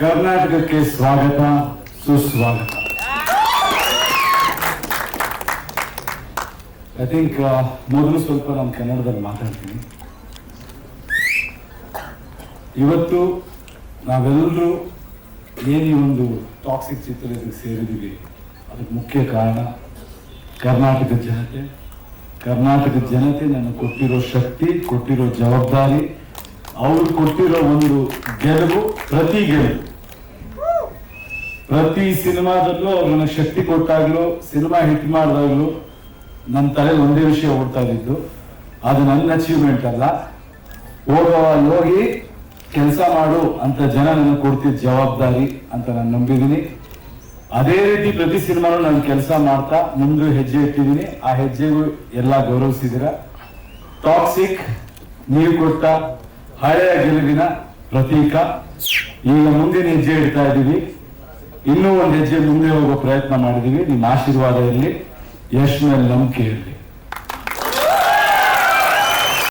ಕರ್ನಾಟಕಕ್ಕೆ ಸ್ವಾಗತ, ಸುಸ್ವಾಗತ. ಐ ಥಿಂಕ್ ಮೊದಲು ಸ್ವಲ್ಪ ನಾನು ಕನ್ನಡದಲ್ಲಿ ಮಾತಾಡ್ತೀನಿ. ಇವತ್ತು ನಾವೆಲ್ಲರೂ ಏನು ಈ ಒಂದು ಟಾಕ್ಸಿಕ್ ಚಿತ್ರಕ್ಕೆ ಸೇರಿದ್ದೀವಿ, ಅದಕ್ಕೆ ಮುಖ್ಯ ಕಾರಣ ಕರ್ನಾಟಕದ ಜನತೆ. ಕರ್ನಾಟಕದ ಜನತೆ ನನಗೆ ಕೊಟ್ಟಿರೋ ಶಕ್ತಿ, ಕೊಟ್ಟಿರೋ ಜವಾಬ್ದಾರಿ, ಅವರು ಕೊಟ್ಟಿರೋ ಒಂದು ಗೆಲುವು, ಪ್ರತಿ ಸಿನಿಮಾದಲ್ಲೂ ಅವ್ರು ನನಗೆ ಶಕ್ತಿ ಕೊಟ್ಟಾಗ್ಲೂ, ಸಿನಿಮಾ ಹಿಟ್ ಮಾಡಿದಾಗ್ಲೂ ನನ್ನ ತಲೆಯಲ್ಲಿ ಒಂದೇ ವಿಷಯ ಓಡ್ತಾ ಇದ್ದಿದ್ದು, ಅದು ನನ್ನ ಅಚೀವ್ಮೆಂಟ್ ಅಲ್ಲ, ಹೋಗಿ ಕೆಲಸ ಮಾಡು ಅಂತ ಜನ ನನಗೆ ಕೊಡ್ತಿದ್ದ ಜವಾಬ್ದಾರಿ ಅಂತ ನಾನು ನಂಬಿದ್ದೀನಿ. ಅದೇ ರೀತಿ ಪ್ರತಿ ಸಿನಿಮಾನು ನಾನು ಕೆಲಸ ಮಾಡ್ತಾ ಮುಂದೆ ಹೆಜ್ಜೆ ಇಟ್ಟಿದ್ದೀನಿ. ಆ ಹೆಜ್ಜೆಗೂ ಎಲ್ಲ ಗೌರವಿಸಿದಿರ. ಟಾಕ್ಸಿಕ್ ನೀವು ಕೊಟ್ಟ ಹಳೆಯ ಗೆಲುವಿನ ಪ್ರತೀಕ. ಈಗ ಮುಂದಿನ ಹೆಜ್ಜೆ ಇಡ್ತಾ ಇದ್ದೀವಿ. ಇನ್ನೂ ಒಂದು ಹೆಜ್ಜೆ ಮುಂದೆ ಹೋಗೋ ಪ್ರಯತ್ನ ಮಾಡಿದೀವಿ. ನಿಮ್ಮ ಆಶೀರ್ವಾದ ಇರಲಿ, ಯಶ್ ಮೇಲೆ ನಂಬಿಕೆ ಇರಲಿ.